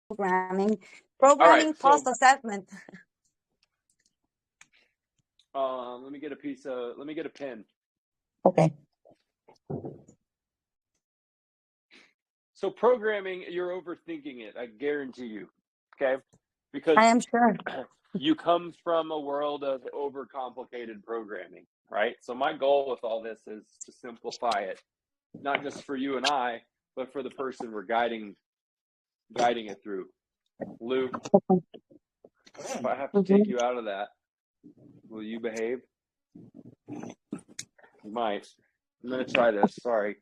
Programming. All right, Programming so post assessment. let me get a pen. Okay. So programming, you're overthinking it, I guarantee you. Okay? Because I am sure. you come from a world of overcomplicated programming, right? So my goal with all this is to simplify it, not just for you and I, but for the person we're guiding it through. Luke, if I have to take you out of that, will you behave? You might. I'm going to try this. Sorry.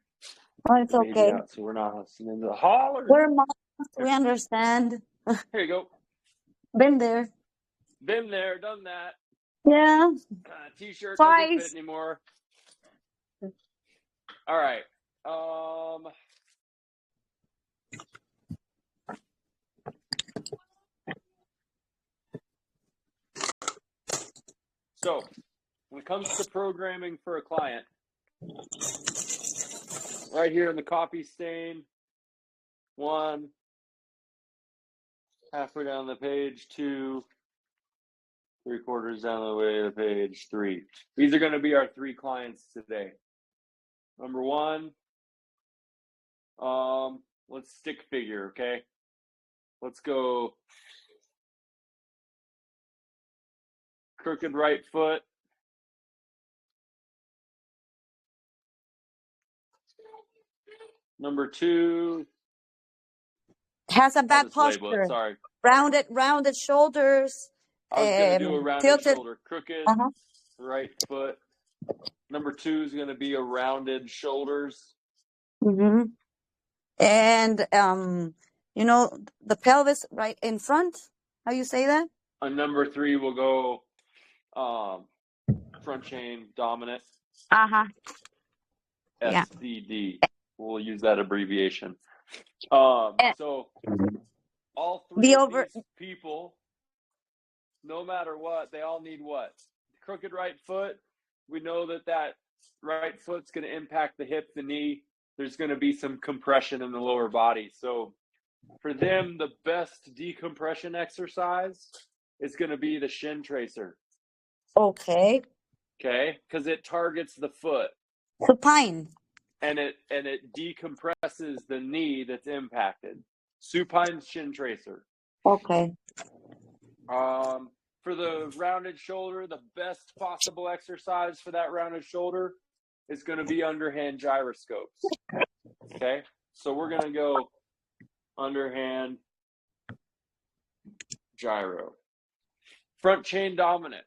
Oh, it's okay. Out, so we're not listening to the holler. We're moms. We understand. Here you go. Been there. Been there, done that. Yeah. T-shirt Twice. doesn't fit anymore. All right. So when it comes to programming for a client, right here in the coffee stain, 1, halfway down the page, 2, 3/4 down the way to page 3. These are going to be our 3 clients today. Number 1, let's stick figure, okay? Let's go crooked right foot. Number 2 has a bad posture. Sorry. Rounded shoulders. I was going to do a rounded tilted shoulder. Crooked right foot. Number 2 is going to be a rounded shoulders. Mm-hmm. And the pelvis right in front. How you say that? On number 3, we'll go front chain dominant. SCD. We'll use that abbreviation. So all 3 of these people, no matter what, they all need what? Crooked right foot. We know that right foot's going to impact the hip, the knee. There's going to be some compression in the lower body. So for them, the best decompression exercise is going to be the shin tracer. Okay. Okay, because it targets the foot. Supine. And it decompresses the knee that's impacted. Supine shin tracer. Okay. For the rounded shoulder, the best possible exercise for that rounded shoulder is going to be underhand gyroscopes. Okay, so we're going to go underhand gyro. Front chain dominant.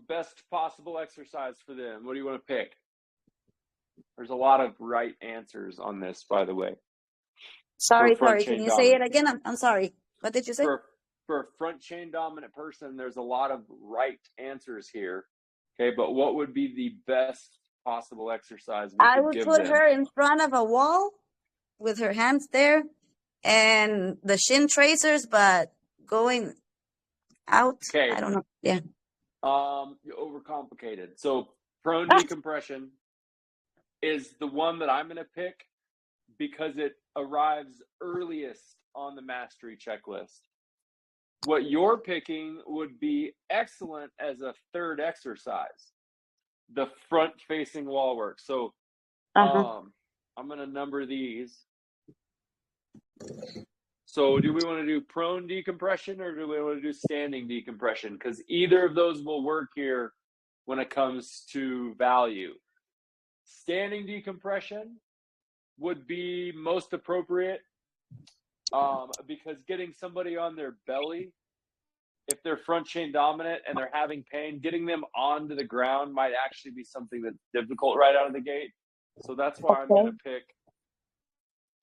Best possible exercise for them. What do you want to pick? There's a lot of right answers on this, by the way. Sorry. Can you say it again? I'm sorry. What did you say? For a front chain dominant person, there's a lot of right answers here. Okay, but what would be the best possible exercise I would put her in front of a wall with her hands there and the shin tracers, but going out. Okay. I don't know. Yeah. You overcomplicated. So prone decompression is the one that I'm going to pick because it arrives earliest on the mastery checklist. What you're picking would be excellent as a third exercise, the front-facing wall work. So I'm going to number these. So do we want to do prone decompression or do we want to do standing decompression? Because either of those will work here when it comes to value. Standing decompression would be most appropriate because getting somebody on their belly, if they're front chain dominant and they're having pain, getting them onto the ground might actually be something that's difficult right out of the gate. So that's why I'm going to pick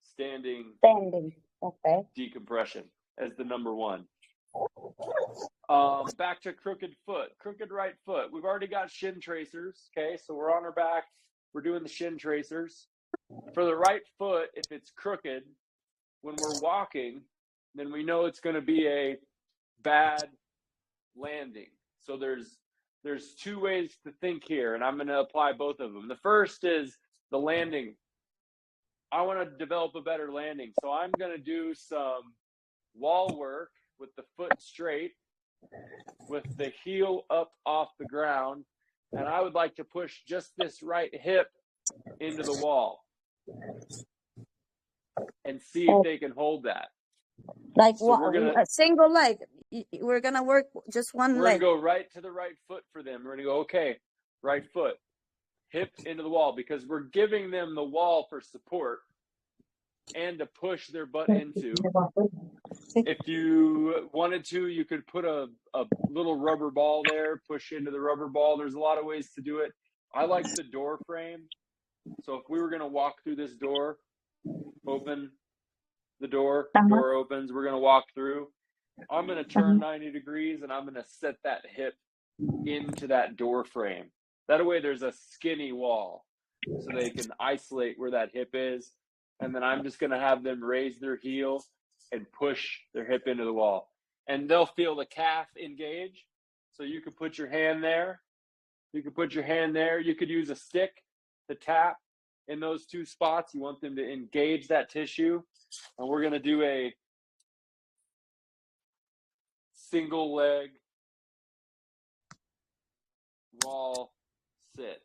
standing decompression as the number 1. Back to crooked right foot. We've already got shin tracers. Okay, so we're on our back. We're doing the shin tracers. For the right foot, if it's crooked, when we're walking, then we know it's going to be a bad landing. So there's 2 ways to think here, and I'm going to apply both of them. The first is the landing. I want to develop a better landing. So I'm going to do some wall work with the foot straight, with the heel up off the ground. And I would like to push just this right hip into the wall and see if they can hold that. Like So we're gonna a single leg. We're gonna work just one we're leg. gonna go right to the right foot for them. We're gonna go, okay, right foot, hip into the wall, because we're giving them the wall for support and to push their butt into. If you wanted to, you could put a little rubber ball there, push into the rubber ball. There's a lot of ways to do it. I like the door frame. So if we were gonna walk through this door, open the door, door opens, we're gonna walk through. I'm gonna turn 90 degrees and I'm gonna set that hip into that door frame. That way there's a skinny wall so they can isolate where that hip is. And then I'm just gonna have them raise their heel and push their hip into the wall. And they'll feel the calf engage. So you could put your hand there. You could put your hand there. You could use a stick to tap in those two spots. You want them to engage that tissue. And we're gonna do a single leg wall sit.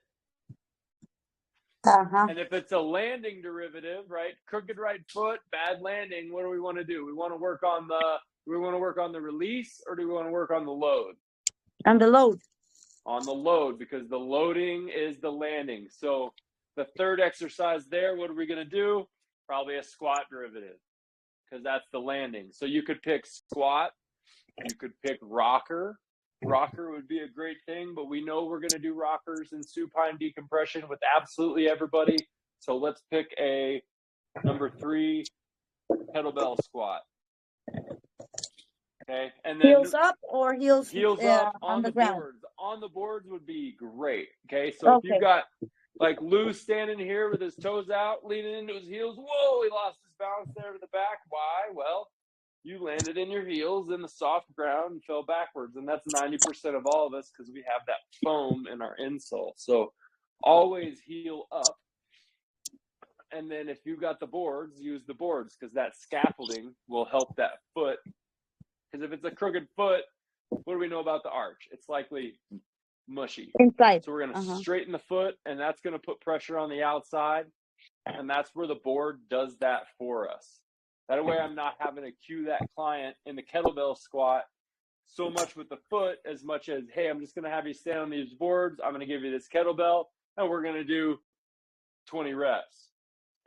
And if it's a landing derivative, right, crooked right foot, bad landing, what do we want to do? We want to work on the release, or do we want to work on the load? On the load. On the load, because the loading is the landing. So the third exercise there, what are we going to do? Probably a squat derivative, because that's the landing. So you could pick squat, you could pick rocker. Rocker would be a great thing, but we know we're going to do rockers and supine decompression with absolutely everybody. So let's pick a number 3 kettlebell squat. Okay, and then Heels up or heels up on the boards. ground. On the boards would be great. Okay, so if you've got like Lou standing here with his toes out, leaning into his heels, whoa, he lost his balance there to the back. Why? Well, you landed in your heels in the soft ground and fell backwards. And that's 90% of all of us, because we have that foam in our insole. So always heel up. And then if you've got the boards, use the boards, because that scaffolding will help that foot. Because if it's a crooked foot, what do we know about the arch? It's likely mushy. Inside. So we're going to straighten the foot, and that's going to put pressure on the outside. And that's where the board does that for us. That way I'm not having to cue that client in the kettlebell squat so much with the foot as much as, hey, I'm just going to have you stand on these boards. I'm going to give you this kettlebell, and we're going to do 20 reps.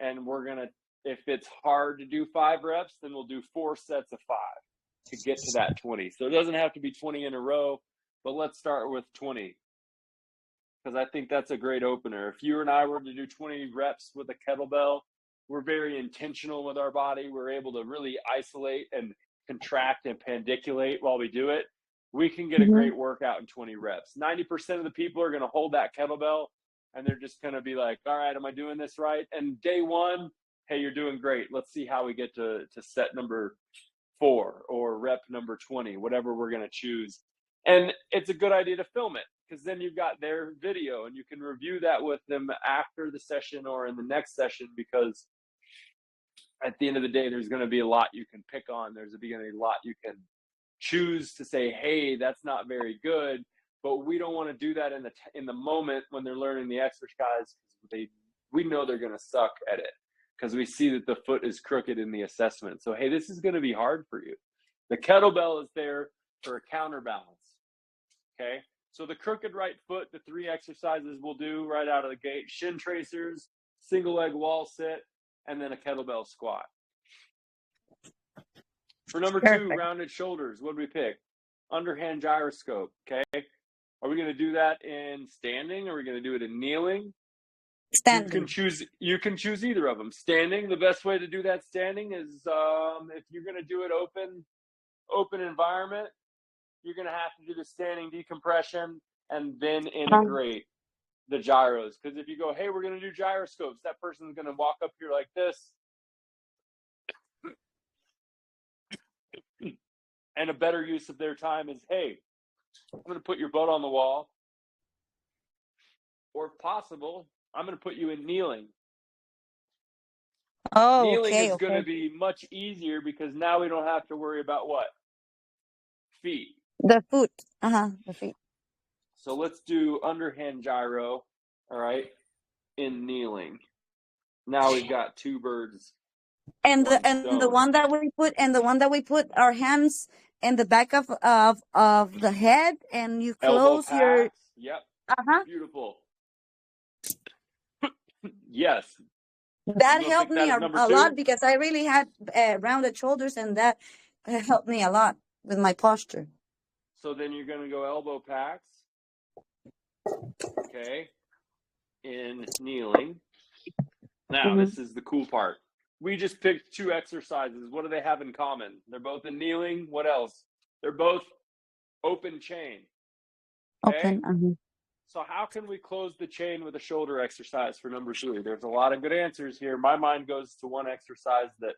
And we're going to, if it's hard to do 5 reps, then we'll do 4 sets of 5 to get to that 20. So it doesn't have to be 20 in a row, but let's start with 20, because I think that's a great opener. If you and I were to do 20 reps with a kettlebell, we're very intentional with our body. We're able to really isolate and contract and pandiculate while we do it. We can get a great workout in 20 reps. 90% of the people are going to hold that kettlebell, and they're just going to be like, all right, am I doing this right? And day 1, hey, you're doing great. Let's see how we get to set number 4 or rep number 20, whatever we're going to choose. And it's a good idea to film it, because then you've got their video and you can review that with them after the session or in the next session, because at the end of the day, there's going to be a lot you can pick on. There's going to be a lot you can choose to say, hey, that's not very good. But we don't want to do that in the moment when they're learning the exercise, because we know they're going to suck at it, because we see that the foot is crooked in the assessment. So, hey, this is going to be hard for you. The kettlebell is there for a counterbalance. Okay, so the crooked right foot, the 3 exercises we'll do right out of the gate: shin tracers, single leg wall sit, and then a kettlebell squat. For number 2, rounded shoulders, what do we pick? Underhand gyroscope. Okay, are we going to do that in standing, or are we going to do it in kneeling? Standing. You can choose either of them. Standing, the best way to do that standing is if you're going to do it open environment, you're going to have to do the standing decompression and then integrate the gyros. Because if you go, hey, we're going to do gyroscopes, that person's going to walk up here like this. And a better use of their time is, hey, I'm going to put your butt on the wall. Or if possible, I'm going to put you in kneeling. Oh, Kneeling okay, is going to okay. be much easier because now we don't have to worry about what? Feet. The foot. The feet. So let's do underhand gyro, all right, in kneeling. Now we've got two birds, And one the stone. one that we put our hands in the back of the head, and you Elbow close your. packs. Yep. Uh-huh. Beautiful. Yes. That You want to helped pick that me as number a lot two? because I really had rounded shoulders, and that helped me a lot with my posture. So then you're going to go elbow packs. Okay. In kneeling. Now, this is the cool part. We just picked two exercises. What do they have in common? They're both in kneeling. What else? They're both open chain. Okay. Open. So how can we close the chain with a shoulder exercise for number 3? There's a lot of good answers here. My mind goes to one exercise that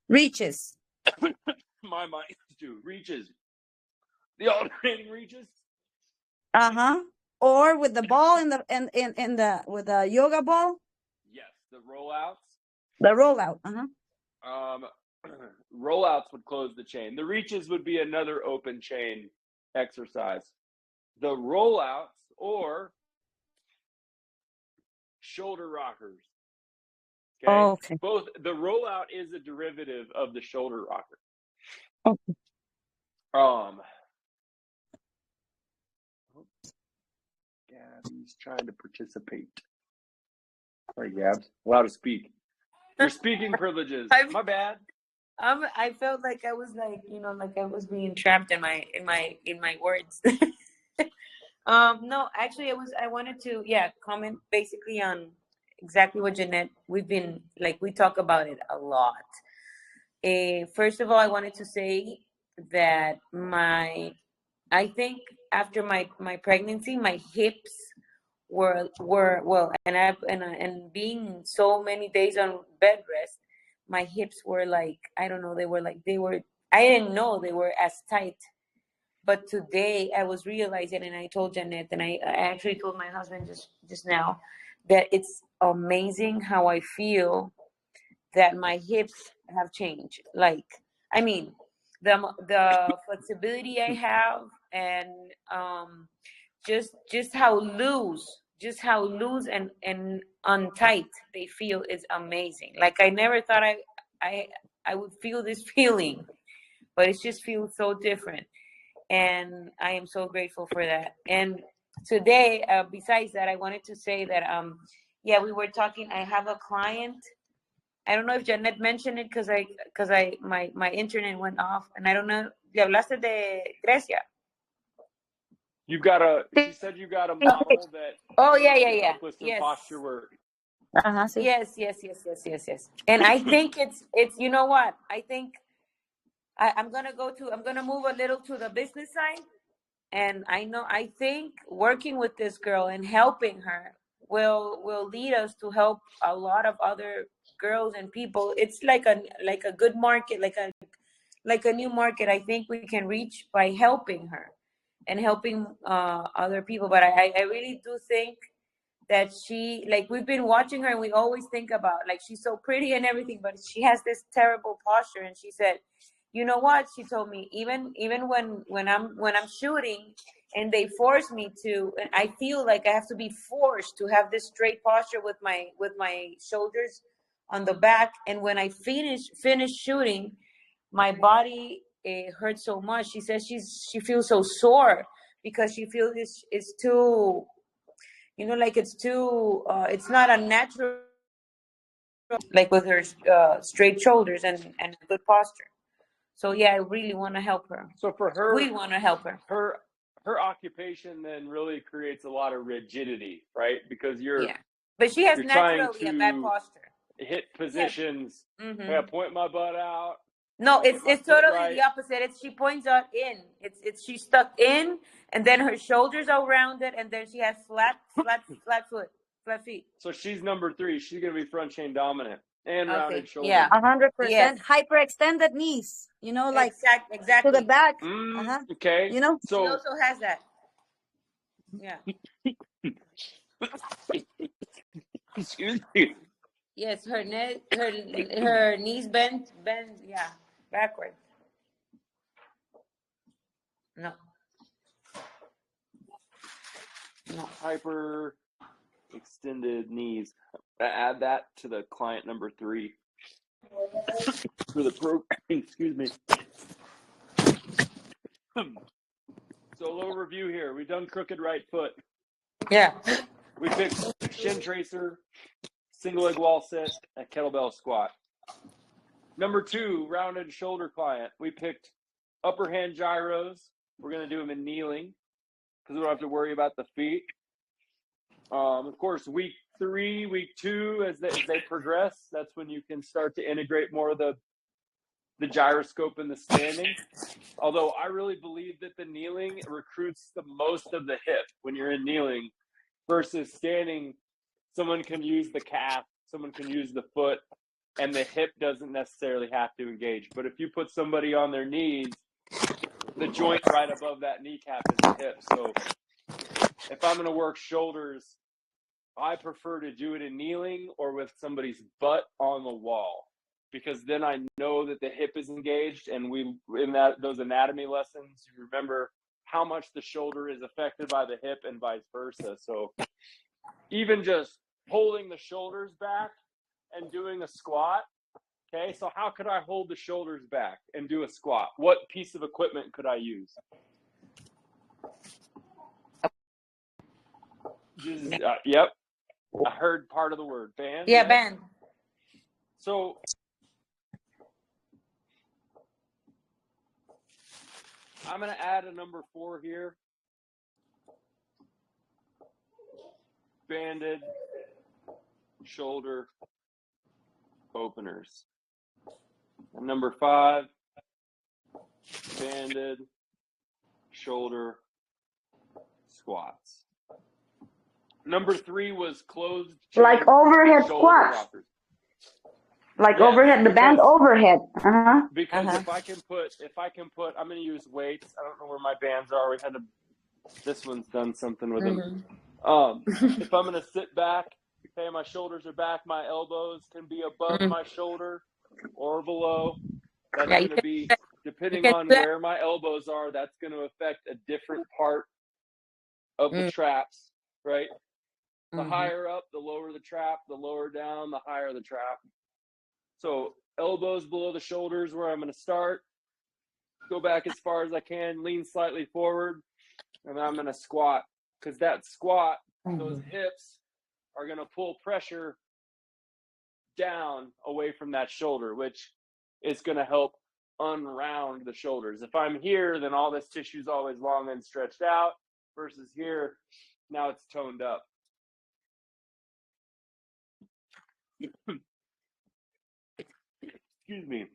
Reaches. my mind goes to reaches. The alternating reaches. Or with the ball in the with the yoga ball, Yes, the rollouts. the rollout. Rollouts would close the chain. The reaches would be another open chain exercise. The rollouts or shoulder rockers. Okay. Okay. Both the rollout is a derivative of the shoulder rocker. Okay. Gabby's trying to participate. Sorry, Gabs. Allowed to speak. Your speaking privileges. My bad. I felt like I was like, like I was being trapped in my words. No, actually I wanted to comment basically on exactly what Jeanette, we talk about it a lot. First of all, I wanted to say that I think after my pregnancy, my hips were well, and being so many days on bed rest, my hips were like, I don't know, I didn't know they were as tight. But today I was realizing, and I told Jeanette, and I actually told my husband just now, that it's amazing how I feel that my hips have changed. Like, I mean, the flexibility I have, and just how loose, and untight they feel is amazing. Like, I never thought I would feel this feeling, but it just feels so different, and I am so grateful for that. And today, besides that, I wanted to say that we were talking. I have a client. I don't know if Janet mentioned it because my internet went off, and I don't know. ¿Le hablaste de Grecia? She said you got a model that Oh, can help with some yes. posture work. Sí. Yes. And I think it's you know what? I think I'm gonna move a little to the business side, and I think working with this girl and helping her will lead us to help a lot of other girls and people. It's like a good market, like a new market. I think we can reach by helping her and helping other people. But I really do think that she, like, we've been watching her, and we always think about, like, she's so pretty and everything, but she has this terrible posture. And she said, you know what, she told me, even when I'm shooting and they force me to, and I feel like I have to be forced to have this straight posture with my shoulders on the back, and when I finish shooting, my body hurts so much. She says she feels so sore because she feels it's too, like it's too it's not a natural, like with her straight shoulders and good posture. So I really want to help her. So for her, We want to help her. Her occupation then really creates a lot of rigidity, right? Because you're but she has you're trying naturally a bad to posture. hit positions. Mm-hmm. I gotta point my butt out. No, it's totally right. the opposite. She points out in. She's stuck in, and then her shoulders are rounded, and then she has flat feet. So she's number 3. She's gonna be front chain dominant and rounded shoulders. Yeah, 100%. Hyperextended knees. Like exactly to the back. Okay. So she also has that. Yeah. Excuse me. Yes, her knees bend, yeah, backwards. No, no. Hyper extended knees. Add that to the client number 3 for the pro. Excuse me. So a little review here. We've done crooked right foot. Yeah. We picked shin tracer, single leg wall sit, and kettlebell squat. Number 2, rounded shoulder client. We picked upper hand gyros. We're going to do them in kneeling because we don't have to worry about the feet. Of course, week 3, week 2, as they progress, that's when you can start to integrate more of the gyroscope and the standing. Although I really believe that the kneeling recruits the most of the hip when you're in kneeling versus standing. Someone can use the calf, someone can use the foot, and the hip doesn't necessarily have to engage. But if you put somebody on their knees, the joint right above that kneecap is the hip. So if I'm going to work shoulders, I prefer to do it in kneeling or with somebody's butt on the wall, because then I know that the hip is engaged. And those anatomy lessons, you remember how much the shoulder is affected by the hip and vice versa. So even just holding the shoulders back and doing a squat. Okay, so how could I hold the shoulders back and do a squat? What piece of equipment could I use? Yep, I heard part of the word. Band? Yeah, Yes? band. So I'm going to add a number 4 here. Banded shoulder openers. And number 5, banded shoulder squats. Number 3 was closed Like overhead shoulder squats. rockers. Like Yes, overhead, the band because- overhead. Because Uh-huh. if I can put, I'm going to use weights. I don't know where my bands are. This one's done something with them. If I'm going to sit back, okay, my shoulders are back, my elbows can be above my shoulder or below. That's Yeah, you going to be, depending can on do that. where my elbows are, that's going to affect a different part of the traps, right? The higher up, the lower the trap, the lower down, the higher the trap. So elbows below the shoulders where I'm going to start, go back as far as I can, lean slightly forward, and then I'm going to squat, because that squat, those hips are going to pull pressure down away from that shoulder, which is going to help unround the shoulders. If I'm here, then all this tissue is always long and stretched out, versus here, now it's toned up. Excuse me.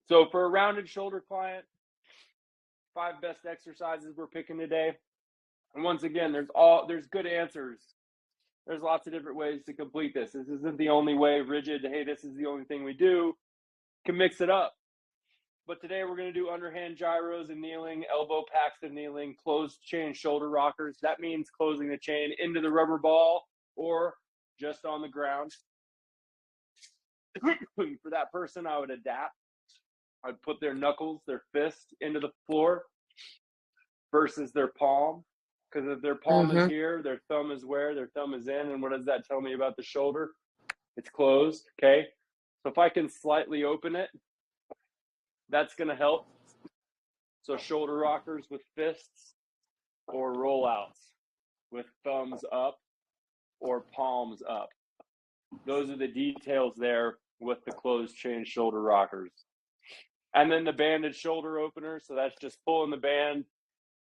So for a rounded shoulder client, 5 best exercises we're picking today. And once again, there's good answers. There's lots of different ways to complete this. This isn't the only way, rigid, hey, this is the only thing we do. You can mix it up. But today we're going to do underhand gyros and kneeling, elbow packs and kneeling, closed chain shoulder rockers. That means closing the chain into the rubber ball or just on the ground. For that person, I would adapt. I'd put their knuckles, their fist into the floor versus their palm. Because if their palm is here, their thumb is where? Their thumb is in. And what does that tell me about the shoulder? It's closed, okay? So if I can slightly open it, that's going to help. So shoulder rockers with fists or rollouts with thumbs up or palms up. Those are the details there with the closed chain shoulder rockers. And then the banded shoulder opener. So that's just pulling the band.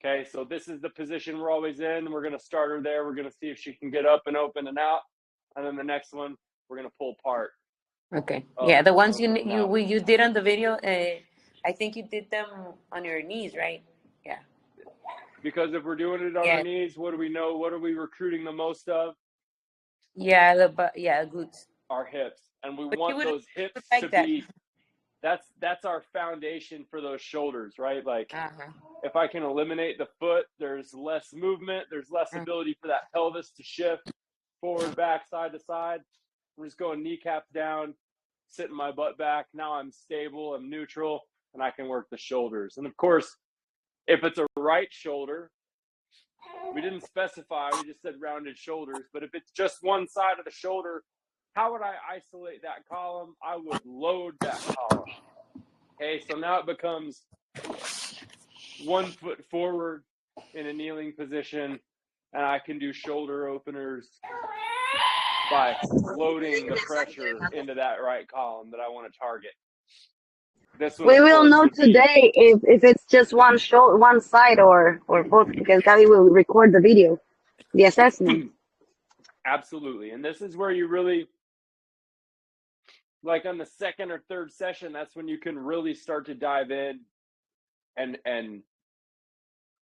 Okay, so this is the position we're always in. We're going to start her there. We're going to see if she can get up and open and out. And then the next one, we're going to pull apart. Okay. Yeah, the ones Up and out. you did on the video, I think you did them on your knees, right? Yeah. Because if we're doing it on Yeah. our knees, what do we know? What are we recruiting the most of? Yeah, glutes. Our hips. And we But you want would those hips like to that. be, that's our foundation for those shoulders, right? Like Uh-huh. if I can eliminate the foot, there's less movement, there's less ability for that pelvis to shift forward, back, side to side. I'm just going kneecaps down, sitting my butt back. Now I'm stable, I'm neutral, and I can work the shoulders. And of course, if it's a right shoulder, we didn't specify, we just said rounded shoulders. But if it's just one side of the shoulder, how would I isolate that column? I would load that column. Okay, so now it becomes 1 foot forward in a kneeling position, and I can do shoulder openers by loading the pressure into that right column that I want to target. This one, We of will course, know would be today if it's just one side or both, because Gabby will record the video, the assessment. absolutely. And this is where you really, like on the second or third session, that's when you can really start to dive in and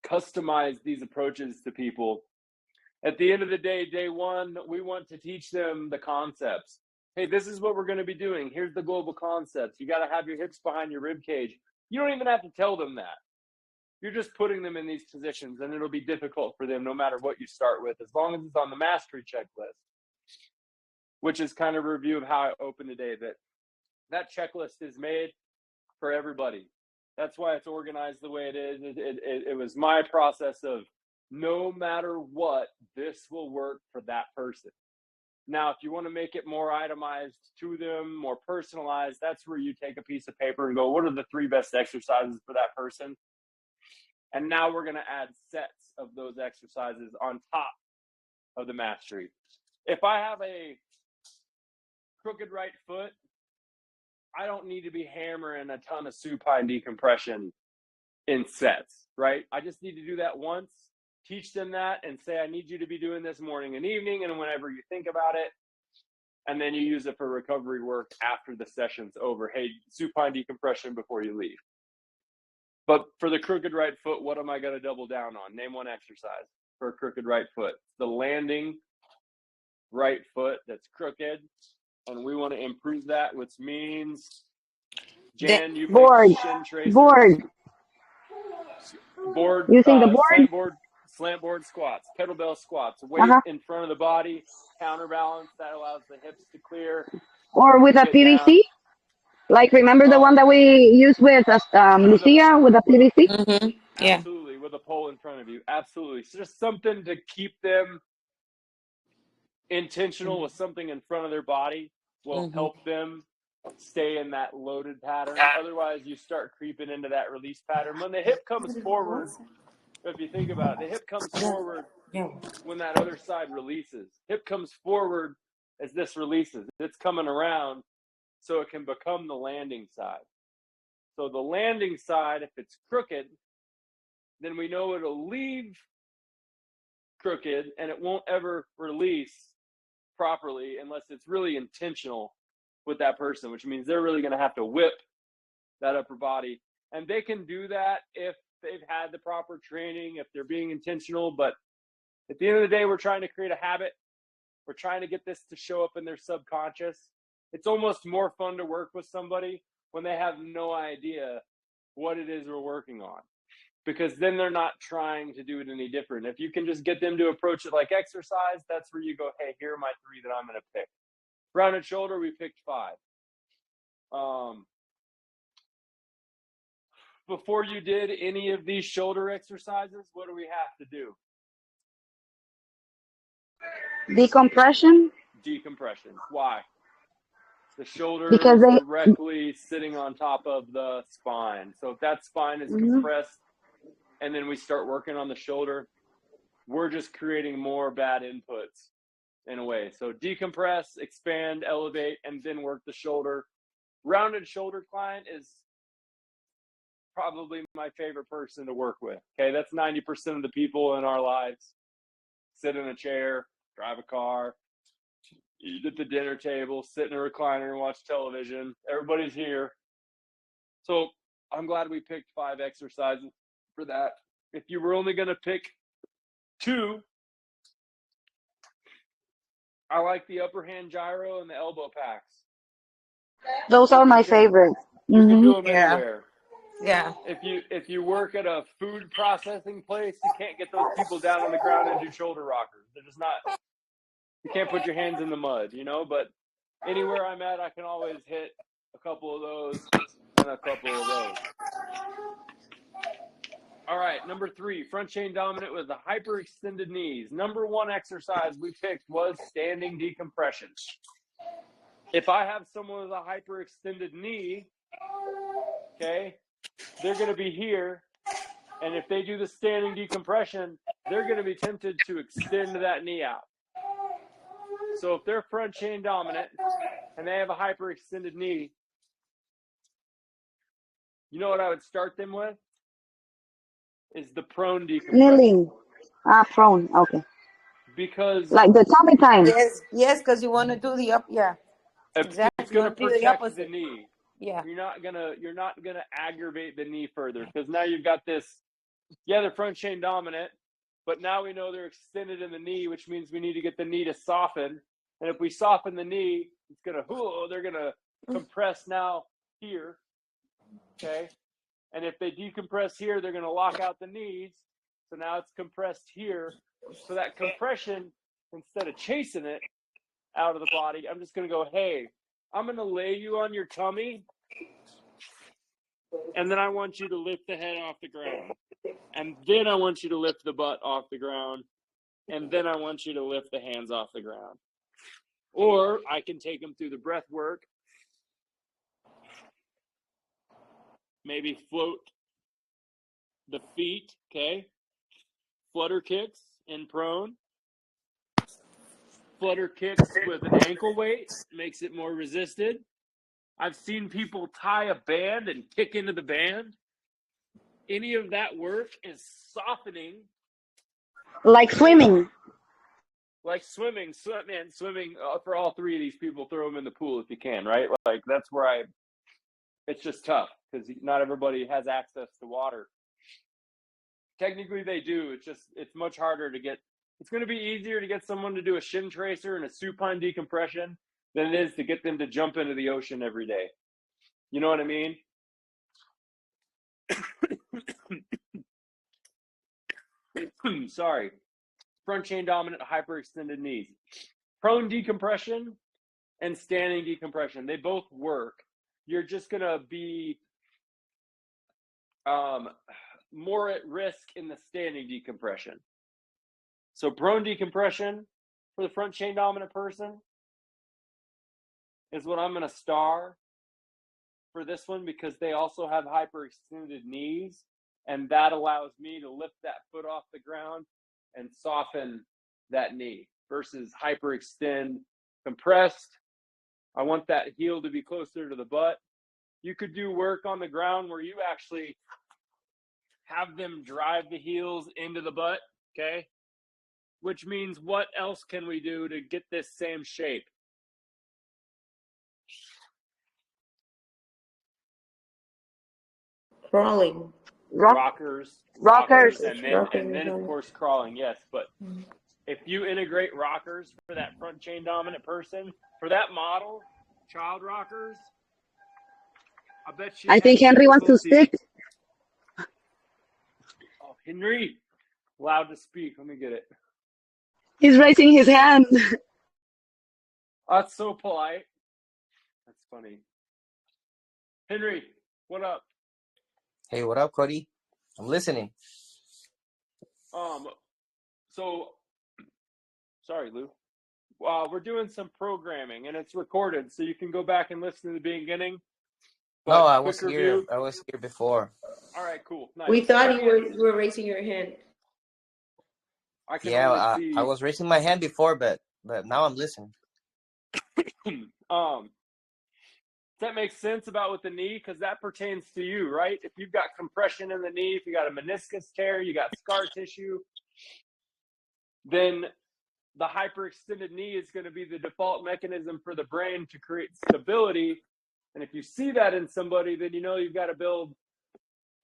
customize these approaches to people. At the end of the day, day one, we want to teach them the concepts. Hey, this is what we're going to be doing. Here's the global concepts. You got to have your hips behind your rib cage. You don't even have to tell them that. You're just putting them in these positions, and it'll be difficult for them no matter what you start with, as long as it's on the mastery checklist, which is kind of a review of how I opened today. That checklist is made for everybody. That's why it's organized the way it is. It was my process of, no matter what, this will work for that person. Now, if you want to make it more itemized to them, more personalized, that's where you take a piece of paper and go, what are the 3 best exercises for that person? And now we're going to add sets of those exercises on top of the mastery. If I have a crooked right foot, I don't need to be hammering a ton of supine decompression in sets, right? I just need to do that once, teach them that, and say, I need you to be doing this morning and evening, and whenever you think about it, and then you use it for recovery work after the session's over. Hey, supine decompression before you leave. But for the crooked right foot, what am I going to double down on? Name one exercise for a crooked right foot. The landing right foot that's crooked, and we want to improve that, which means, Jan, you Board. picked shin tracers. Board, Using the board. slant board squats, kettlebell squats, weight in front of the body, counterbalance that allows the hips to clear. Or with a PVC. Down. Like, remember the one that we used with Lucia with a PVC? Mm-hmm. Yeah. Absolutely, with a pole in front of you. Absolutely. So just something to keep them intentional with something in front of their body will help them stay in that loaded pattern. Otherwise, you start creeping into that release pattern. When the hip comes forward, if you think about it, the hip comes forward when that other side releases. Hip comes forward as this releases. It's coming around so it can become the landing side. So the landing side, if it's crooked, then we know it'll leave crooked and it won't ever release properly unless it's really intentional with that person, which means they're really going to have to whip that upper body. And they can do that if they've had the proper training, if they're being intentional. But at the end of the day, we're trying to create a habit. We're trying to get this to show up in their subconscious. It's almost more fun to work with somebody when they have no idea what it is we're working on, because then they're not trying to do it any different. If you can just get them to approach it like exercise, that's where you go, hey, here are my 3 that I'm going to pick. Rounded shoulder, we picked 5. Before you did any of these shoulder exercises, what do we have to do? Decompression. Why? The shoulder because is directly sitting on top of the spine. So if that spine is compressed and then we start working on the shoulder, we're just creating more bad inputs in a way. So decompress, expand, elevate, and then work the shoulder. Rounded shoulder client is probably my favorite person to work with. Okay, that's 90% of the people in our lives. Sit in a chair, drive a car, eat at the dinner table, sit in a recliner and watch television. Everybody's here. So I'm glad we picked 5 exercises for that. If you were only going to pick 2, I like the upper hand gyro and the elbow packs. Those are my favorites. You can do them Yeah. anywhere. Yeah. If you work at a food processing place, you can't get those people down on the ground and do shoulder rockers. They're just not. You can't put your hands in the mud, you know. But Anywhere I'm at, I can always hit a couple of those and a couple of those. All right, number 3, front chain dominant with the hyperextended knees. Number 1 exercise we picked was standing decompression. If I have someone with a hyperextended knee, okay, they're going to be here. And if they do the standing decompression, they're going to be tempted to extend that knee out. So if they're front chain dominant and they have a hyperextended knee, you know what I would start them with? Is the prone decompression. Kneeling. Prone. Okay. Because Like the tummy time. Yes, because you want to do the up. Yeah, exactly. it's going to You wanna do the protect the opposite. knee. Yeah. You're not gonna aggravate the knee further, because now you've got this. Yeah, they're front chain dominant, but now we know they're extended in the knee, which means we need to get the knee to soften. And if we soften the knee, they're gonna compress now here. Okay. And if they decompress here, they're gonna lock out the knees. So now it's compressed here. So that compression, instead of chasing it out of the body, I'm just gonna go, hey, I'm gonna lay you on your tummy, and then I want you to lift the head off the ground. And then I want you to lift the butt off the ground. And then I want you to lift the hands off the ground. Or I can take them through the breath work. Maybe float the feet, okay? Flutter kicks in prone. Flutter kicks with an ankle weight makes it more resisted. I've seen people tie a band and kick into the band. Any of that work is softening. Like swimming. Like swimming for all 3 of these people, throw them in the pool if you can, right? Like that's where it's just tough because not everybody has access to water. Technically they do. It's much harder to get. It's going to be easier to get someone to do a shin tracer and a supine decompression than it is to get them to jump into the ocean every day. You know what I mean? Sorry. Front chain dominant, hyperextended knees. Prone decompression and standing decompression, they both work. You're just going to be more at risk in the standing decompression. So prone decompression for the front chain dominant person is what I'm going to star for this one, because they also have hyperextended knees, and that allows me to lift that foot off the ground and soften that knee versus hyperextend, compressed. I want that heel to be closer to the butt. You could do work on the ground where you actually have them drive the heels into the butt, okay? Which means what else can we do to get this same shape? Crawling. Rockers, and then of Rocking. course crawling, yes. But if you integrate rockers for that front chain dominant person, for that model, child rockers, I bet you. I think Henry wants to speak. Oh, Henry, allowed to speak. Let me get it. He's raising his hand. That's so polite. That's funny. Henry, what up? Hey, what up, Cody? I'm listening. So, sorry, Lou. We're doing some programming, and it's recorded, so you can go back and listen to the beginning. No, I was here. I was here before. All right, cool. Nice. We thought you were raising your hand. I was raising my hand before, but now I'm listening. Does that make sense about with the knee? Because that pertains to you, right? If you've got compression in the knee, if you got a meniscus tear, you got scar tissue, then the hyperextended knee is going to be the default mechanism for the brain to create stability. And if you see that in somebody, then you know you've got to build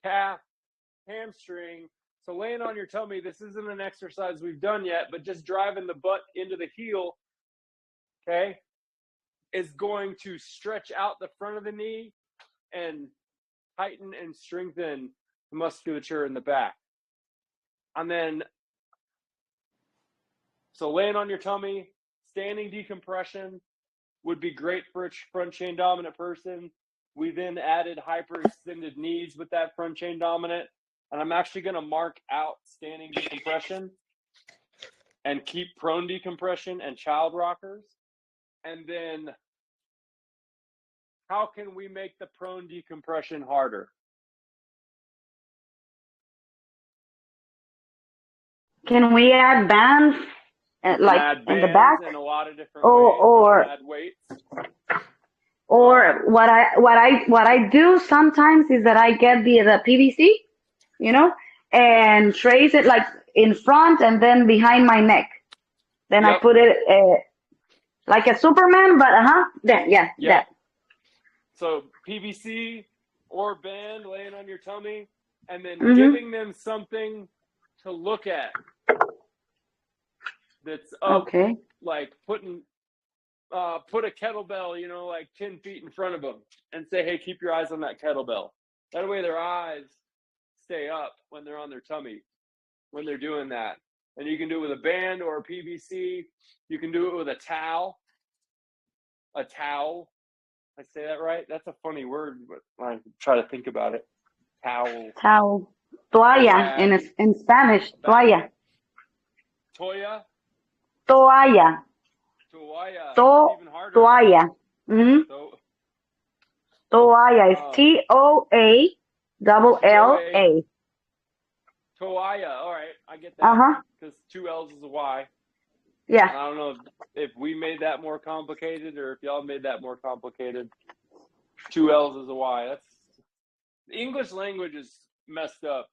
calf, hamstring. So laying on your tummy, this isn't an exercise we've done yet, but just driving the butt into the heel, okay, is going to stretch out the front of the knee and tighten and strengthen the musculature in the back. And then, so laying on your tummy, standing decompression would be great for a front chain dominant person. We then added hyperextended knees with that front chain dominant. And I'm actually going to mark out standing decompression and keep prone decompression and child rockers. And then how can we make the prone decompression harder? Can we add bands, like add in the back? bands in a lot of different Or- ways. or- You can add weights. Or what I do sometimes is that I get the PVC, you know, and trace it like in front and then behind my neck. Then I Yep. put it like a Superman, but then Yep. that. So PVC or band laying on your tummy, and then Mhm. giving them something to look at that's up, Okay. like put a kettlebell, you know, like 10 feet in front of them, and say, hey, keep your eyes on that kettlebell. That way their eyes stay up when they're on their tummy, when they're doing that. And you can do it with a band or a PVC. You can do it with a towel. A towel. I say that right? That's a funny word, but I try to think about it. Towel. Towel. Toalla in Spanish. Toalla. Toya. Toalla. Toalla. To- It's even harder. Toalla. Mhm. So, Toalla is TOALLA. toalla. All right, I get that. Uh-huh. Because 2 L's is a Y. Yeah. I don't know if we made that more complicated or if y'all made that more complicated. 2 L's is a Y. The English language is messed up.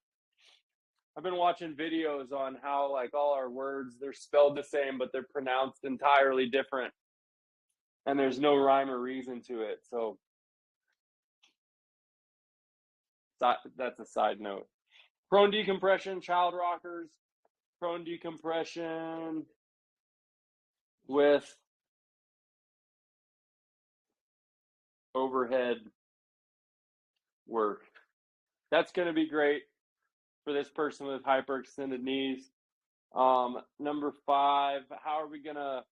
I've been watching videos on how like all our words, they're spelled the same, but they're pronounced entirely different. And there's no rhyme or reason to it. So that's a side note. Prone decompression, child rockers, prone decompression with overhead work. That's going to be great for this person with hyperextended knees. Number 5, how are we going to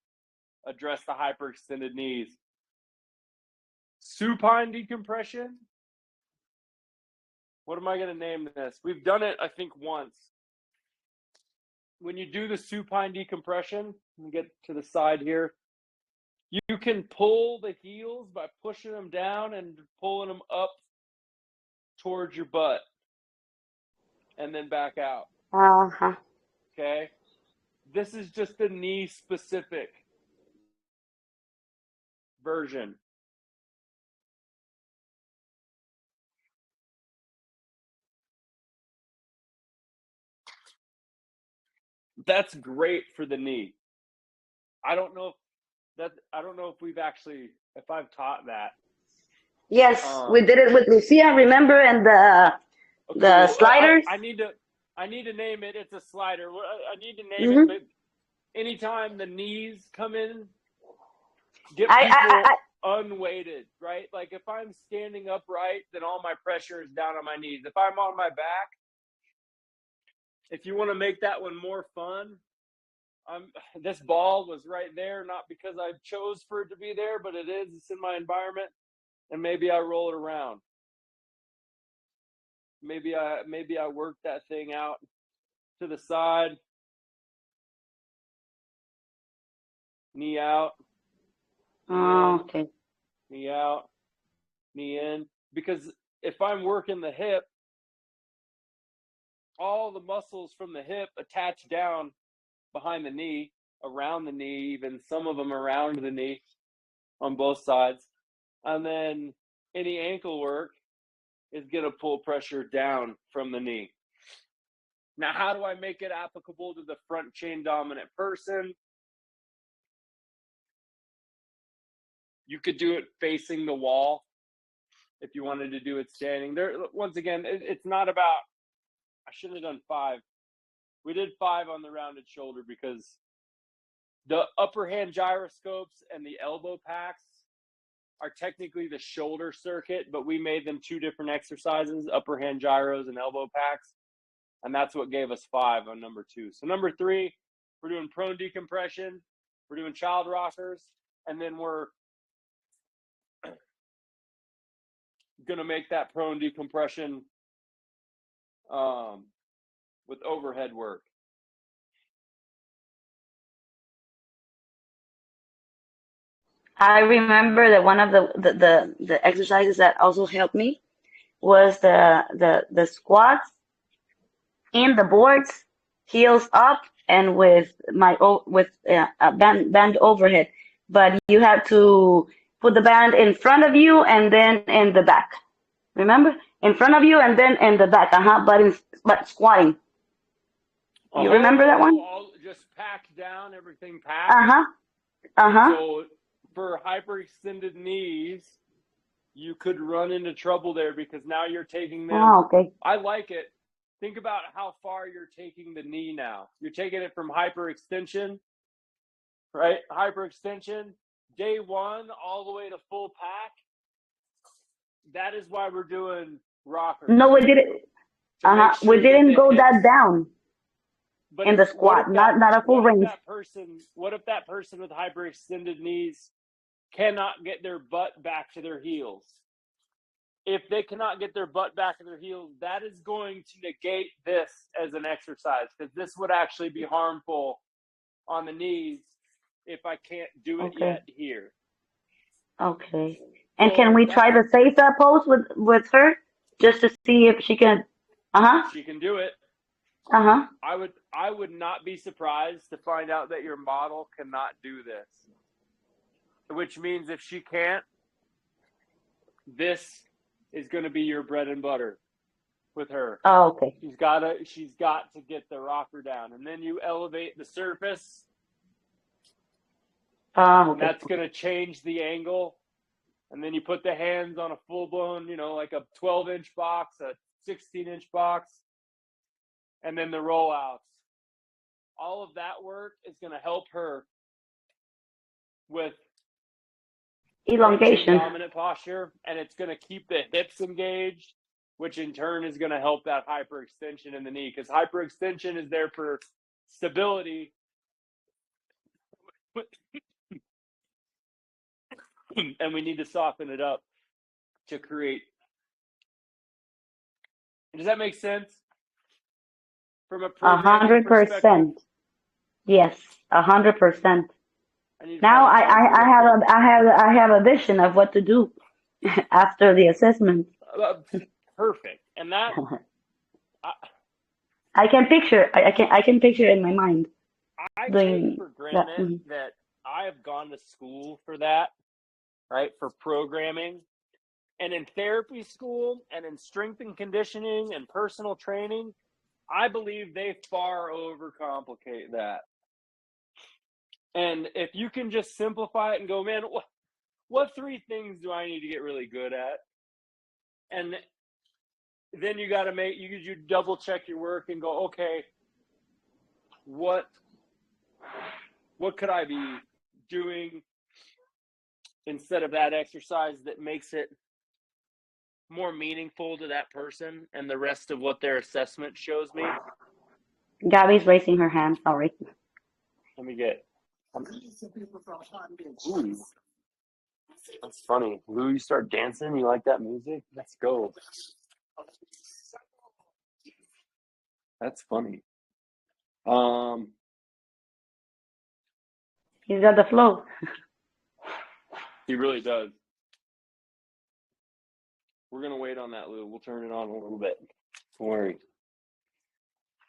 address the hyperextended knees? Supine decompression. What am I going to name this? We've done it, I think, once. When you do the supine decompression, let me get to the side here. You can pull the heels by pushing them down and pulling them up towards your butt and then back out. Uh-huh. Okay? This is just a knee specific version. That's great for the knee. I don't know if I've taught that. Yes, we did it with Lucia, remember, and the sliders. I need to name it. It's a slider. I need to name it, but anytime the knees come in, get people unweighted, right? Like if I'm standing upright, then all my pressure is down on my knees. If I'm on my back, if you want to make that one more fun, this ball was right there, not because I chose for it to be there, but it is. It's in my environment, and maybe I roll it around. Maybe I work that thing out to the side, knee out, Okay. knee out, knee in. Because if I'm working the hip, all the muscles from the hip attach down behind the knee, around the knee, even some of them around the knee on both sides. And then any ankle work is going to pull pressure down from the knee. Now, how do I make it applicable to the front chain dominant person? You could do it facing the wall if you wanted to do it standing. There, once again, it's not about, I should have done 5. We did 5 on the rounded shoulder because the upper hand gyroscopes and the elbow packs are technically the shoulder circuit, but we made them 2 different exercises, upper hand gyros and elbow packs. And that's what gave us 5 on number 2. So number 3, we're doing prone decompression, we're doing child rockers, and then we're gonna make that prone decompression with overhead work. I remember that one of the exercises that also helped me was the squats in the boards, heels up, and with a band overhead. But you have to put the band in front of you and then in the back. Remember, in front of you and then in the back. But squatting. You remember that one? All just packed down, everything packed. So for hyperextended knees, you could run into trouble there because now you're taking them. Oh, okay. I like it. Think about how far you're taking the knee now. You're taking it from hyperextension, right? Hyperextension, day one, all the way to full pack. That is why we're doing rockers. No, we didn't. We didn't go that down. But in the squat, not a full range. What if that person with hyperextended knees cannot get their butt back to their heels? If they cannot get their butt back to their heels, that is going to negate this as an exercise, because this would actually be harmful on the knees if I can't do it yet here. Okay. And can we try the Seiza pose with her just to see if she can? She can do it. I would not be surprised to find out that your model cannot do this. Which means if she can't, this is going to be your bread and butter with her. Oh, okay. She's got to get the rocker down, and then you elevate the surface. Okay. And that's going to change the angle. And then you put the hands on a full-blown, like a 12-inch box, a 16-inch box, and then the rollouts. All of that work is going to help her with elongation, dominant posture, and it's going to keep the hips engaged, which in turn is going to help that hyperextension in the knee, because hyperextension is there for stability. And we need to soften it up to create. Does that make sense? From a 100%. Yes, 100%. Now I have a vision of what to do after the assessment. Perfect, and that I can picture. I can picture it in my mind. I take for granted that I have gone to school for that, right? For programming, and in therapy school, and in strength and conditioning and personal training, I believe they far overcomplicate that. And if you can just simplify it and go, man, what 3 things do I need to get really good at? And then you got to you double check your work and go, okay, what could I be doing instead of that exercise that makes it more meaningful to that person and the rest of what their assessment shows me? Gabby's raising her hand. Sorry. Let me get. Ooh, that's funny. Lou, you start dancing? You like that music? Let's go. That's funny. He's got the flow. He really does. We're going to wait on that, Lou. We'll turn it on a little bit. Don't worry.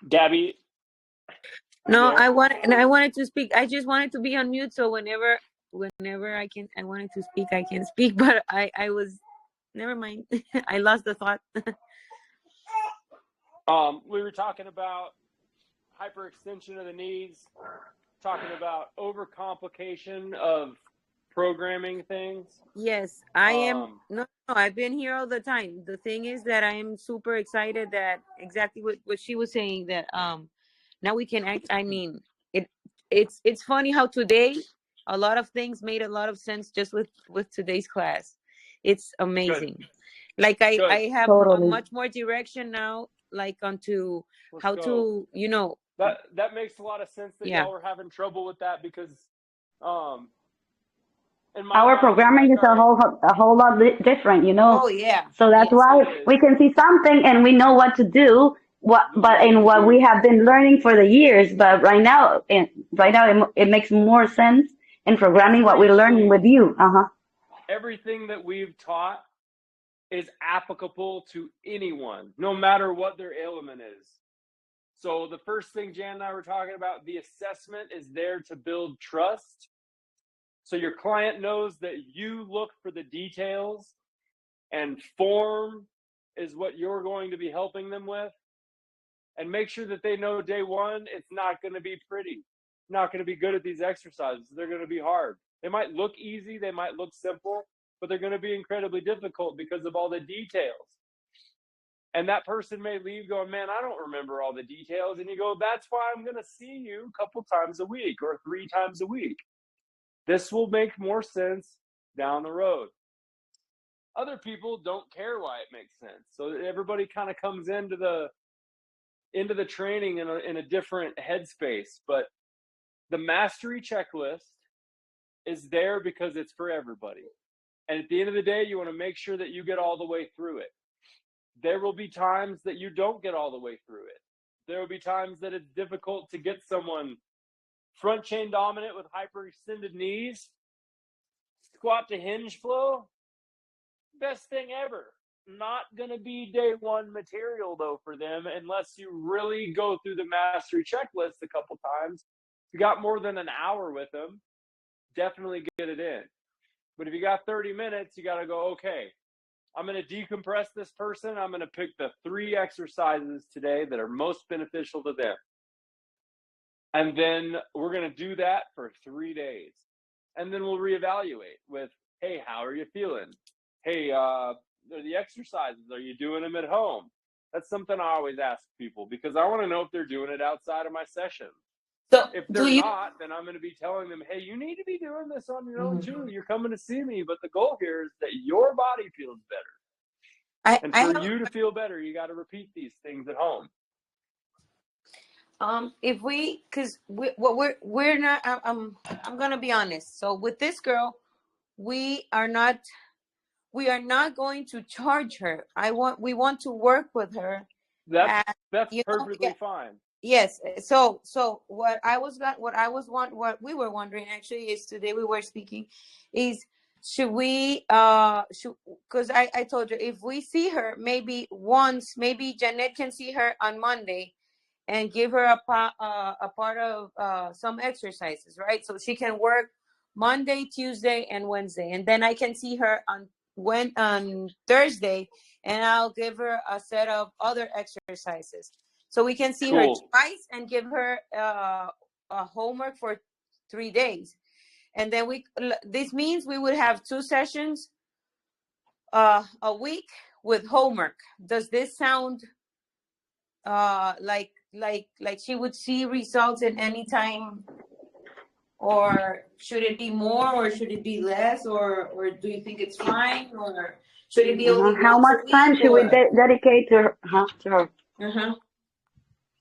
Gabby. No, I wanted to speak. I just wanted to be on mute, so whenever I wanted to speak, I can speak, but I was, never mind. I lost the thought. We were talking about hyperextension of the knees, talking about overcomplication of programming things. Yes, I am. No, I've been here all the time. The thing is that I am super excited that exactly what she was saying, that now we can act. I mean, it's funny how today a lot of things made a lot of sense just with today's class. It's amazing. Good. Like I have a much more direction now, like onto how to, that makes a lot of sense that y'all were having trouble with that, because in my Our mind, it's programming like, is all right, a whole lot different, you know. Oh yeah. So that's Yes. why it is. we can see something and we know what to do. We know But what in to what we do. have been learning for the years, but it makes more sense in programming what we're learning with you. Everything that we've taught is applicable to anyone, no matter what their ailment is. So the first thing Jan and I were talking about, the assessment is there to build trust. So your client knows that you look for the details and form is what you're going to be helping them with. And make sure that they know day one, it's not going to be pretty. Not going to be good at these exercises. They're going to be hard. They might look easy, they might look simple, but they're going to be incredibly difficult because of all the details. And that person may leave going, man, I don't remember all the details. And you go, that's why I'm going to see you a couple times a week or 3 times a week. This will make more sense down the road. Other people don't care why it makes sense. So everybody kind of comes into the training in a different headspace. But the mastery checklist is there because it's for everybody. And at the end of the day, you want to make sure that you get all the way through it. There will be times that you don't get all the way through it. There will be times that it's difficult to get someone front chain dominant with hyperextended knees, squat to hinge flow. Best thing ever. Not going to be day one material though for them unless you really go through the mastery checklist a couple times. If you got more than an hour with them, definitely get it in. But if you got 30 minutes, you got to go, okay, I'm going to decompress this person. I'm going to pick the 3 exercises today that are most beneficial to them. And then we're going to do that for 3 days. And then we'll reevaluate with, hey, how are you feeling? Hey, the exercises, are you doing them at home? That's something I always ask people because I want to know if they're doing it outside of my session. So If they're not, then I'm going to be telling them, hey, you need to be doing this on your own too. You're coming to see me, but the goal here is that your body feels better. And for you to feel better, you got to repeat these things at home. If we, because we're not. I'm gonna be honest. So with this girl, we are not going to charge her. We want to work with her. That's perfectly fine. Yes. So what we were wondering actually is today we were speaking is should we because I told her if we see her maybe once, maybe Janet can see her on Monday and give her a part of some exercises, right? So she can work Monday, Tuesday, and Wednesday, and then I can see her on Thursday, and I'll give her a set of other exercises. So we can see her twice and give her a homework for 3 days, and then this means we would have 2 sessions a week with homework. Does this sound like she would see results at any time, or should it be more, or should it be less, or do you think it's fine, or should it be only How once much a week, time should we dedicate to her?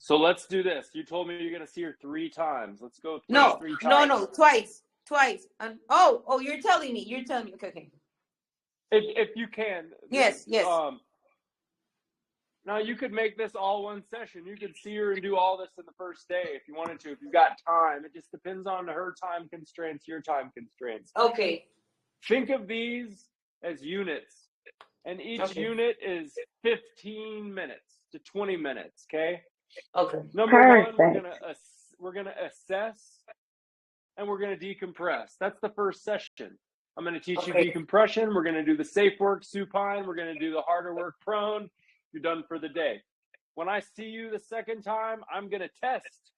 So let's do this. You told me you're going to see her 3 times. Let's go 3 times. No, twice. Oh, you're telling me. Okay. If you can. Yes. Now, you could make this all one session. You could see her and do all this in the first day if you wanted to, if you've got time. It just depends on her time constraints, your time constraints. Okay. Think of these as units, and each unit is 15 minutes to 20 minutes, okay? Okay. Number one, we're gonna assess, and we're gonna decompress. That's the first session. I'm gonna teach you decompression. We're gonna do the safe work supine. We're gonna do the harder work prone. You're done for the day. When I see you the second time, I'm going to test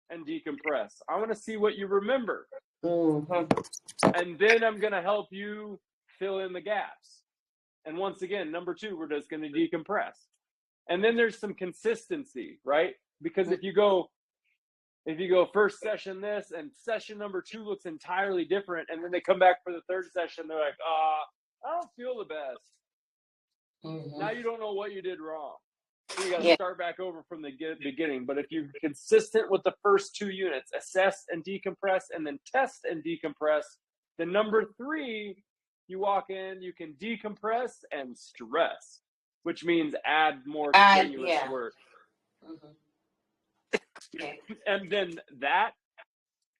and decompress. I want to see what you remember. And then I'm going to help you fill in the gaps. And once again, number 2, we're just going to decompress. And then there's some consistency, right? Because if you go first session this and session number 2 looks entirely different, and then they come back for the third session, they're like, I don't feel the best. Now you don't know what you did wrong. So you got to start back over from the beginning. But if you're consistent with the first 2 units, assess and decompress, and then test and decompress, Then number 3, you walk in, you can decompress and stress, which means add more strenuous Yeah. work. Okay. And then that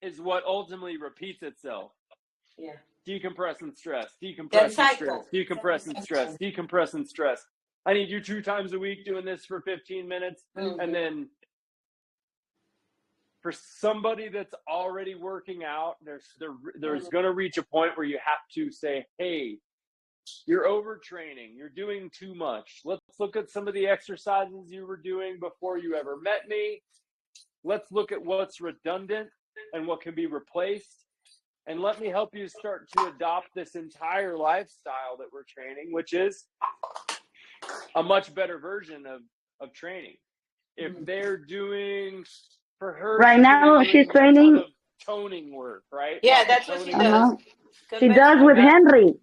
is what ultimately repeats itself. Yeah. Decompress and stress, That decompress and stress, cycle. decompress and stress, decompress and stress. I need you 2 times a week doing this for 15 minutes. And then for somebody that's already working out, there's going to reach a point where you have to say, hey, you're overtraining. You're doing too much. Let's look at some of the exercises you were doing before you ever met me. Let's look at what's redundant and what can be replaced. And let me help you start to adopt this entire lifestyle that we're training, which is a much better version of training. If they're doing, for her, Right now she's training. Toning work, right? Yeah, that's what she does. She does with Henry.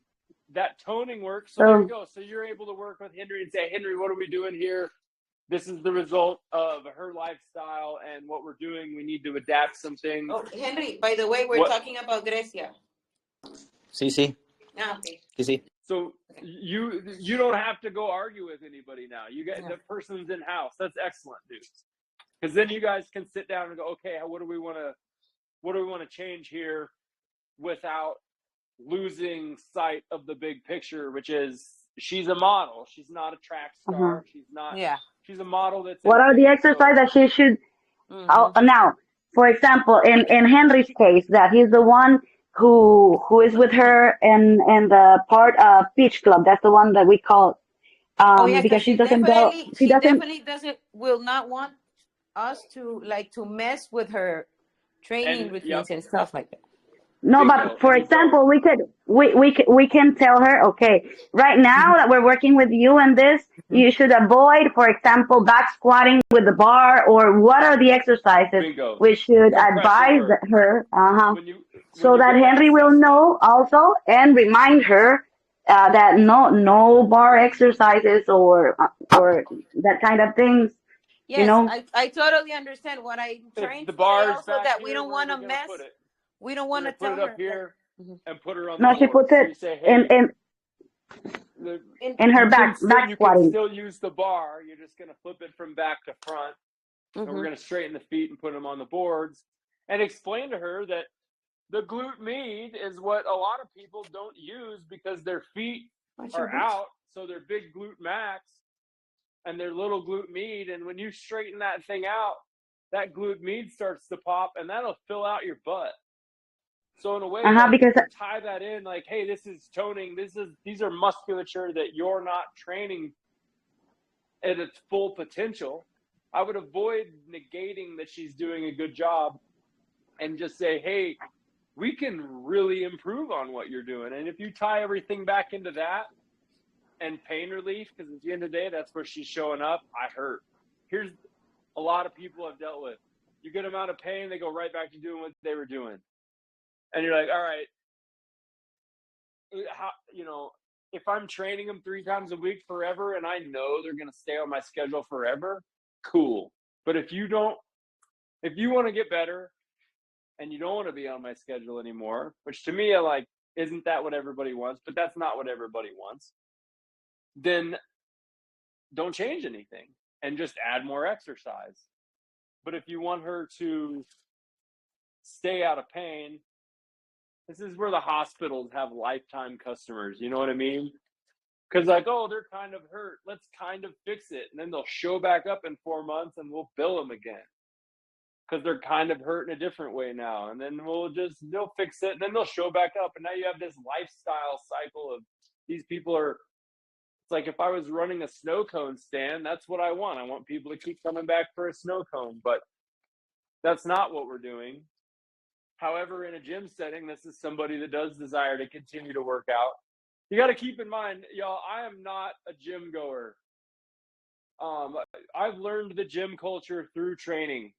That toning work. So there you go. So you're able to work with Henry and say, Henry, what are we doing here? This is the result of her lifestyle and what we're doing. We need to adapt some things. Oh, Henry, by the way, we're talking about Grecia. Sí. Okay. Sí. So you don't have to go argue with anybody now. You get the person's in house. That's excellent news. Because then you guys can sit down and go, okay, what do we want to change here without losing sight of the big picture, which is she's a model. She's not a track star. She's not. Yeah. She's a model that's. What are the exercises that she should? Now, for example, in Henry's case, that he's the one who is with her and the part of Beach Club. That's the one that we call. Because she doesn't go. She definitely will not want us to mess with her training routines and stuff like that. No, but for example, we can tell her, okay, right now that we're working with you and this, you should avoid, for example, back squatting with the bar, or what are the exercises we should advise her, so that Henry will know also and remind her that no bar exercises or that kind of things. Yes, you know? I totally understand. What I'm trying to say also that we don't want to mess. We don't want to tell put it her up here and put her on. No, she puts it in her back squatting. You squatting. can still use the bar. You're just going to flip it from back to front. And we're going to straighten the feet and put them on the boards. And explain to her that the glute med is what a lot of people don't use because their feet are out. So they're big glute max and they're little glute med. And when you straighten that thing out, that glute med starts to pop and that'll fill out your butt. So in a way, because tie that in, like, hey, this is toning. These are musculature that you're not training at its full potential. I would avoid negating that she's doing a good job, and just say, hey, we can really improve on what you're doing. And if you tie everything back into that and pain relief, because at the end of the day, that's where she's showing up. I hurt. Here's a lot of people I've dealt with. You get them out of pain, they go right back to doing what they were doing. And you're like, all right, if I'm training them 3 times a week forever and I know they're going to stay on my schedule forever, cool. But if you want to get better and you don't want to be on my schedule anymore, which to me, isn't that what everybody wants? But that's not what everybody wants. Then don't change anything and just add more exercise. But if you want her to stay out of pain, this is where the hospitals have lifetime customers. You know what I mean? Because they're kind of hurt. Let's kind of fix it. And then they'll show back up in 4 months and we'll bill them again. Because they're kind of hurt in a different way now. And then they'll fix it. And then they'll show back up. And now you have this lifestyle cycle of these people it's like if I was running a snow cone stand, that's what I want. I want people to keep coming back for a snow cone. But that's not what we're doing. However, in a gym setting, this is somebody that does desire to continue to work out. You got to keep in mind, y'all, I am not a gym goer. I've learned the gym culture through training.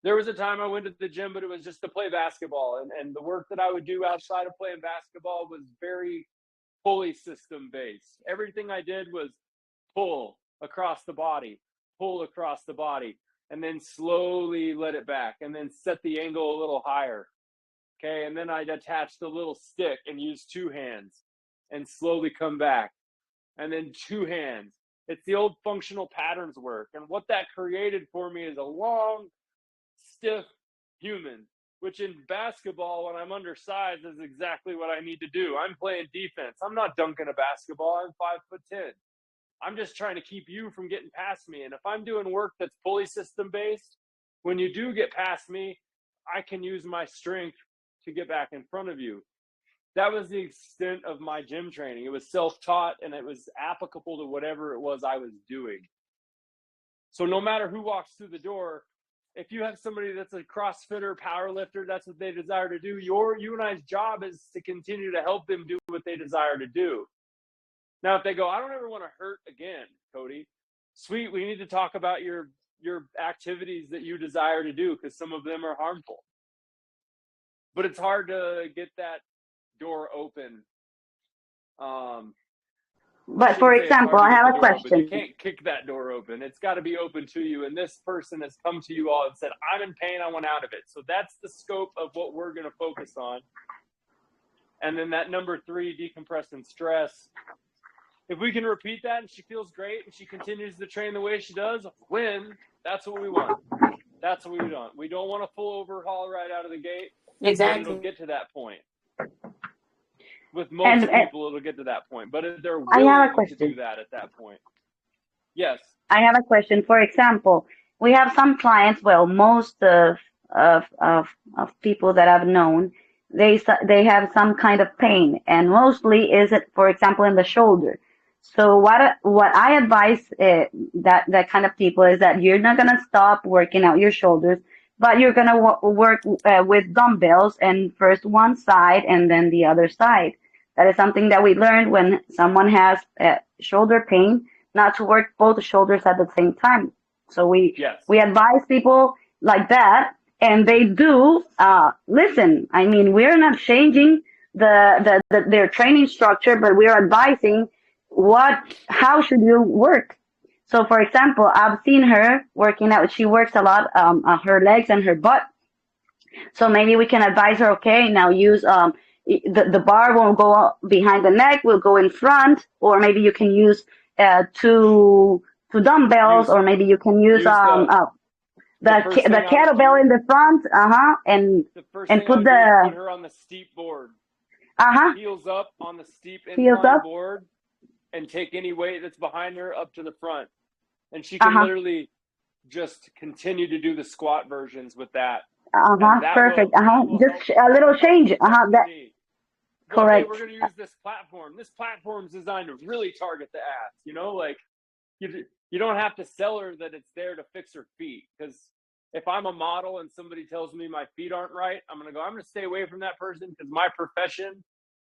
There was a time I went to the gym, but it was just to play basketball. And the work that I would do outside of playing basketball was very pulley system based. Everything I did was pull across the body, and then slowly let it back, and then set the angle a little higher. Okay, and then I'd attach the little stick and use 2 hands and slowly come back. And then 2 hands. It's the old functional patterns work. And what that created for me is a long, stiff human, which in basketball, when I'm undersized, is exactly what I need to do. I'm playing defense. I'm not dunking a basketball. I'm 5'10". I'm just trying to keep you from getting past me. And if I'm doing work that's pulley system based, when you do get past me, I can use my strength to get back in front of you. That was the extent of my gym training. It was self-taught and it was applicable to whatever it was I was doing. So no matter who walks through the door, if you have somebody that's a CrossFitter, power lifter, that's what they desire to do. You and I's job is to continue to help them do what they desire to do. Now, if they go, I don't ever want to hurt again, Cody, sweet, we need to talk about your activities that you desire to do, because some of them are harmful. But it's hard to get that door open. But for example, I have a question. You can't kick that door open. It's got to be open to you. And this person has come to you all and said, I'm in pain. I want out of it. So that's the scope of what we're going to focus on. And then that number 3, decompress and stress. If we can repeat that and she feels great and she continues to train the way she does, win. That's what we want. That's what we want. We don't want a full overhaul right out of the gate. Exactly. But it'll get to that point. With most people, it'll get to that point. But if they're I have a willing to question. do that at that point. Yes. I have a question. For example, we have some clients, well, most of people that I've known, they have some kind of pain, and mostly is it, for example, in the shoulder. So what I advise that kind of people is that you're not gonna stop working out your shoulders, but you're gonna work with dumbbells, and first one side and then the other side. That is something that we learned when someone has shoulder pain, not to work both shoulders at the same time. So we advise people like that, and they do listen. I mean, we're not changing their training structure, but we're advising how should you work. So for example, I've seen her working out. She works a lot her legs and her butt. So maybe we can advise her, okay, now use the bar won't go behind the neck, will go in front, or maybe you can use two dumbbells, or maybe you can use the kettlebell in the front, and put her on the steep board. Heels up on the steep incline board, and take any weight that's behind her up to the front, and she can literally just continue to do the squat versions with that. Perfect. Just a little change. Correct. We're going to use this platform. This platform's designed to really target the ass. You know, like you don't have to sell her that it's there to fix her feet. Because if I'm a model and somebody tells me my feet aren't right, I'm going to stay away from that person, because my profession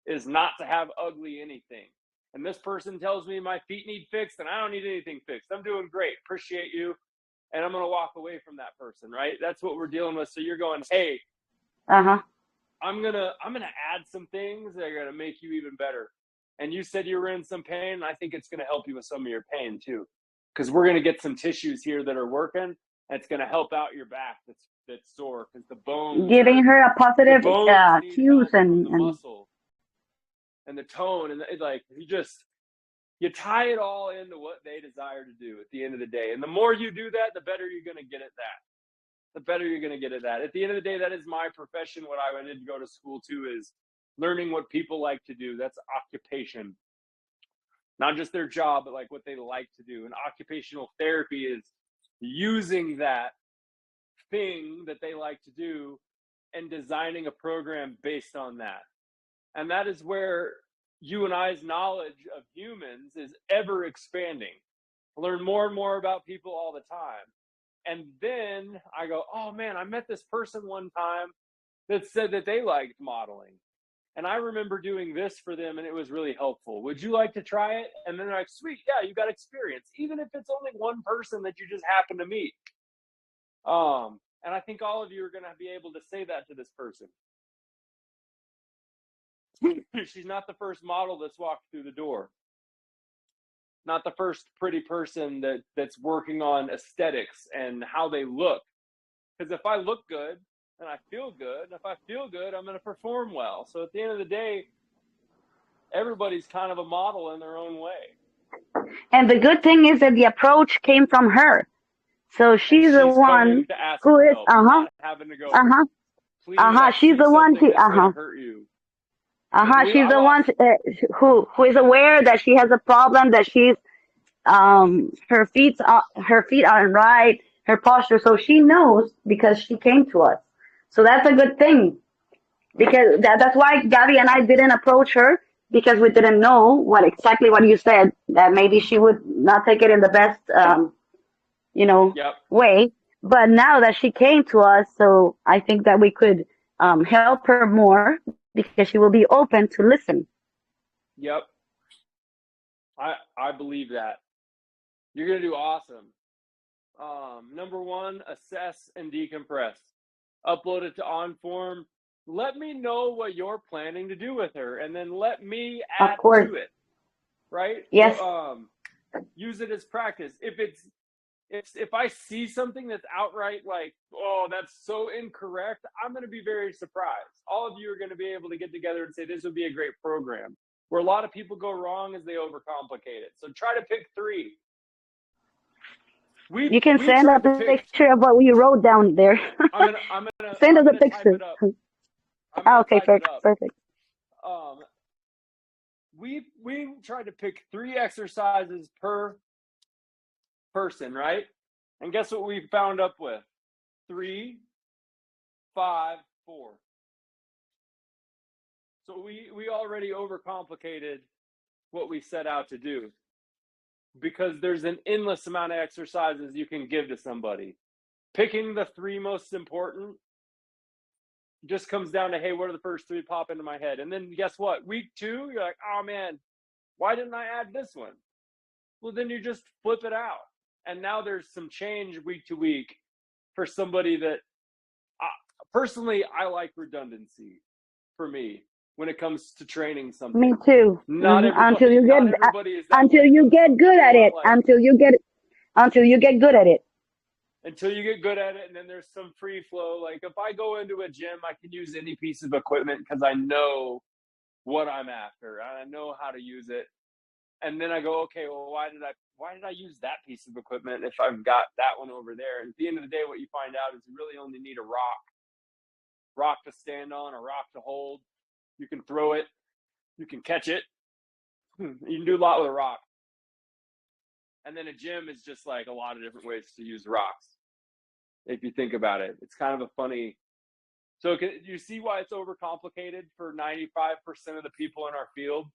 is not to have ugly anything. And this person tells me my feet need fixed, and I don't need anything fixed. I'm doing great. Appreciate you. And I'm going to walk away from that person, right? That's what we're dealing with. So you're going, hey, I'm gonna add some things that are going to make you even better. And you said you were in some pain. And I think it's going to help you with some of your pain too, because we're going to get some tissues here that are working, and it's going to help out your back that's sore, because the bone, giving her a positive cues and muscle and the tone, and you tie it all into what they desire to do at the end of the day. And the more you do that, the better you're going to get at that. The better you're going to get at that. At the end of the day, that is my profession. What I did to go to school to is learning what people like to do. That's occupation. Not just their job, but like what they like to do. And occupational therapy is using that thing that they like to do and designing a program based on that. And that is where you and I's knowledge of humans is ever expanding. I learn more and more about people all the time. And then I go, oh man, I met this person one time that said that they liked modeling. And I remember doing this for them, and it was really helpful. Would you like to try it? And then they're like, sweet, yeah, you got experience. Even if it's only one person that you just happen to meet. And I think all of you are going to be able to say that to this person. She's not the first model that's walked through the door. Not the first pretty person that's working on aesthetics and how they look. Because if I look good and I feel good. And if I feel good, I'm going to perform well. So at the end of the day, everybody's kind of a model in their own way. And the good thing is that the approach came from her. So And she's the she's coming one to ask who for is, help, not having to go, uh-huh, please, I she's see the one, something that's going to hurt you. Like she's I the one lost, who is aware that she has a problem, that she's, her feet aren't right, her posture. So she knows because she came to us. So that's a good thing. Because that's why Gabby and I didn't approach her, because we didn't know exactly what you said, that maybe she would not take it in the best, yep, way. But now that she came to us, so I think that we could help her more, because she will be open to listen. yep. I believe that. You're going to do awesome. Number one, assess and decompress. Upload it to OnForm. Let me know what you're planning to do with her, and then let me Of add course. to it. Right? Yes. Use it as practice. If I see something that's outright like, oh, that's so incorrect, I'm going to be very surprised. All of you are going to be able to get together and say this would be a great program. Where a lot of people go wrong is they overcomplicate it. So try to pick 3. You can send a picture of what we wrote down there. I'm gonna send us a type picture. it up. Okay, perfect. We tried to pick 3 exercises per person, right? And guess what we found up with? 3, 5, 4. So we already overcomplicated what we set out to do, because there's an endless amount of exercises you can give to somebody. Picking the 3 most important just comes down to, hey, what are the first 3 pop into my head? And then guess what? Week 2, you're like, oh man, why didn't I add this one? Well, then you just flip it out. And now there's some change week to week for somebody that, personally, I like redundancy for me when it comes to training something. Me too. Not everybody, until you get not everybody is that until way, you though. get good at it. Like, Until you get good at it. Until you get good at it, and then there's some free flow. Like if I go into a gym, I can use any piece of equipment because I know what I'm after. I know how to use it. And then I go, okay, well, why did I use that piece of equipment if I've got that one over there? And at the end of the day, what you find out is you really only need a rock to stand on, a rock to hold. You can throw it, you can catch it. You can do a lot with a rock. And then a gym is just like a lot of different ways to use rocks. If you think about it, it's kind of a funny. So you see why it's overcomplicated for 95% of the people in our field,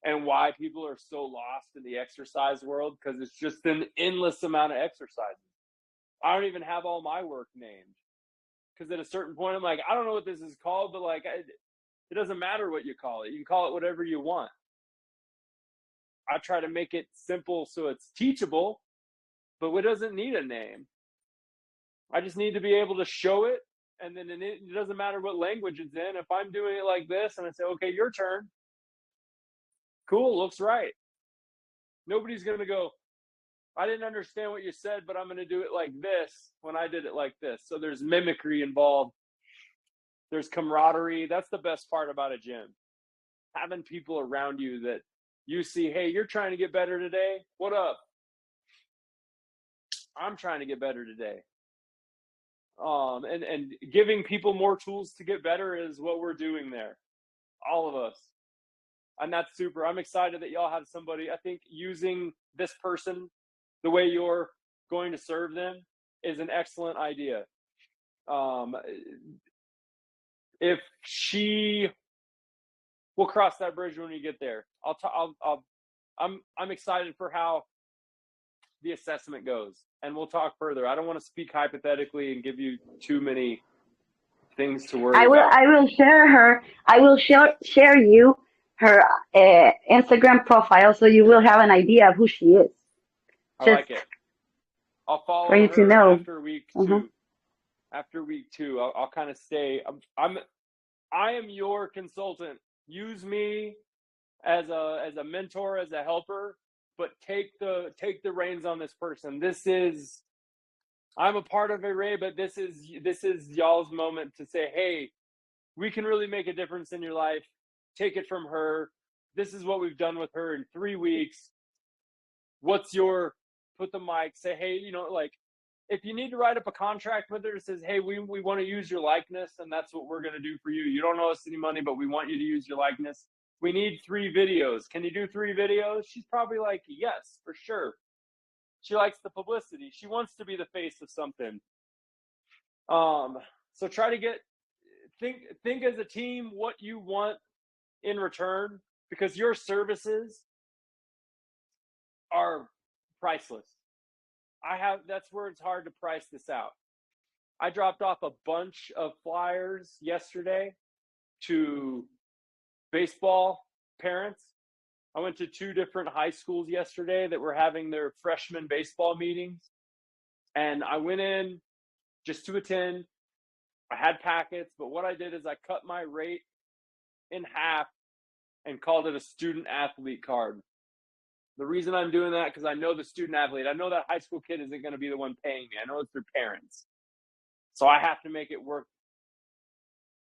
and why people are so lost in the exercise world, because it's just an endless amount of exercises. I don't even have all my work named, because at a certain point I'm like, I don't know what this is called, but like it doesn't matter what you call it. You can call it whatever you want. I try to make it simple so it's teachable, but it doesn't need a name. I just need to be able to show it, and then it doesn't matter what language it's in. If I'm doing it like this and I say, okay, your turn. Cool, looks right. Nobody's going to go, I didn't understand what you said, but I'm going to do it like this when I did it like this. So there's mimicry involved. There's camaraderie. That's the best part about a gym. Having people around you that you see, hey, you're trying to get better today. What up? I'm trying to get better today. And giving people more tools to get better is what we're doing there. All of us. And that's super. I'm excited that y'all have somebody. I think using this person the way you're going to serve them is an excellent idea. If we'll cross that bridge when we get there. I'm excited for how the assessment goes, and we'll talk further. I don't want to speak hypothetically and give you too many things to worry about. I will share you her Instagram profile, so you will have an idea of who she is. I like it. I'll follow for you her to know. after week 2. After week 2, I'll kind of stay. I am your consultant. Use me as a mentor, as a helper, but take the reins on this person. This is I'm a part of Array, but this is y'all's moment to say, hey, we can really make a difference in your life. Take it from her. This is what we've done with her in 3 weeks. What's your, put the mic, say, hey, you know, like, if you need to write up a contract with her that says, hey, we want to use your likeness, and that's what we're going to do for you. You don't owe us any money, but we want you to use your likeness. We need 3 videos. Can you do 3 videos? She's probably like, yes, for sure. She likes the publicity. She wants to be the face of something. So try to think as a team what you want in return, because your services are priceless. That's where it's hard to price this out. I dropped off a bunch of flyers yesterday to baseball parents. I went to 2 different high schools yesterday that were having their freshman baseball meetings. And I went in just to attend. I had packets, but what I did is I cut my rate in half and called it a student athlete card. The reason I'm doing that, because I know the student athlete. I know that high school kid isn't going to be the one paying me. I know it's their parents. So I have to make it work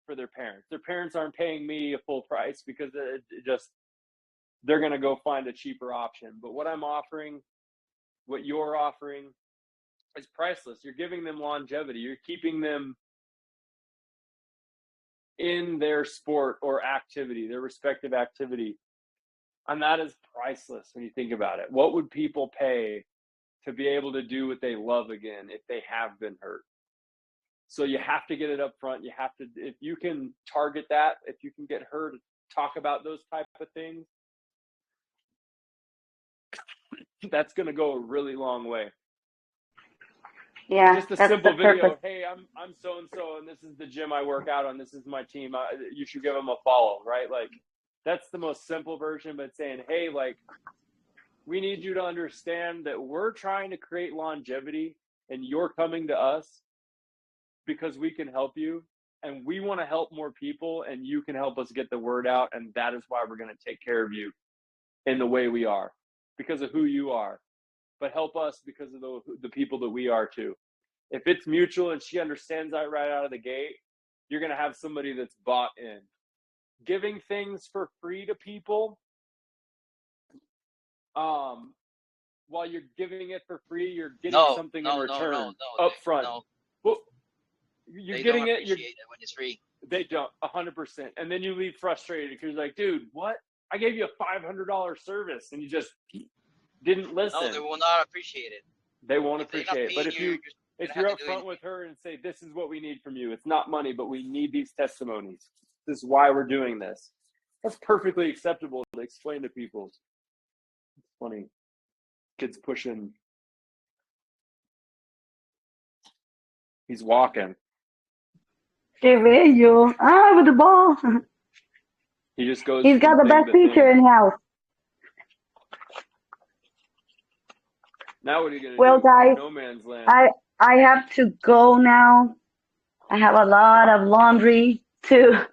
for their parents. Their parents aren't paying me a full price because they're going to go find a cheaper option. But what I'm offering, what you're offering, is priceless. You're giving them longevity. You're keeping them in their sport or activity, their respective activity. And that is priceless when you think about it. What would people pay to be able to do what they love again if they have been hurt? So you have to get it up front. You have to, if you can target that, if you can get her to talk about those type of things, that's going to go a really long way. Yeah, Just a that's simple the video. purpose. Hey, I'm so and so, and this is the gym I work out on. This is my team. You should give them a follow, right? Like, that's the most simple version. But saying, hey, like, we need you to understand that we're trying to create longevity, and you're coming to us because we can help you, and we want to help more people, and you can help us get the word out, and that is why we're going to take care of you in the way we are, because of who you are. But help us because of the people that we are too. If it's mutual and she understands that right out of the gate, you're going to have somebody that's bought in. Giving things for free to people, while you're giving it for free, you're getting something in return up front. No, Well, you're they getting don't it. appreciate it when it's free. They don't, 100%. And then you leave frustrated because you're like, dude, what? I gave you a $500 service and you just didn't listen. No, they will not appreciate it. They won't If they're not appreciate it. But paying if have you're to up do front anything. with her and say, this is what we need from you. It's not money, but we need these testimonies. This is why we're doing this. That's perfectly acceptable to explain to people. It's funny. Kid's pushing. He's walking. Que bello. Ah, with the ball. He just goes He's got from the thing best to teacher thing. in house. Now what are you going to Well, do? guys, No man's land. I have to go now. I have a lot of laundry to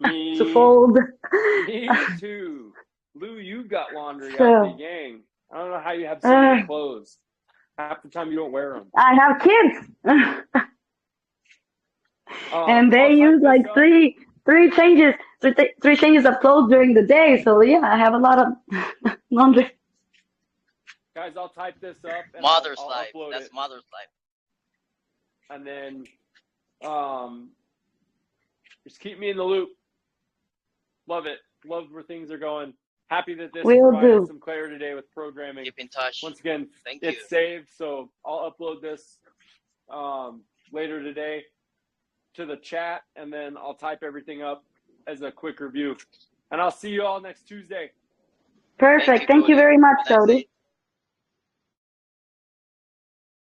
fold. Me too. Lou, you've got laundry out So, the gang. I don't know how you have so many clothes. Half the time you don't wear them. I have kids. And they I'll type use like this up. three changes of clothes during the day. So yeah, I have a lot of laundry. Guys, I'll type this up and Mother's I'll life. upload That's it. mother's life. And then just keep me in the loop. Love it. Love where things are going. Happy that this Will provided do. some clarity today with programming. Keep in touch. Once again, Thank you. it's saved, so I'll upload this later today to the chat, and then I'll type everything up as a quick review. And I'll see you all next Tuesday. Perfect. Thank you Cody. very much, Have a nice Cody. day.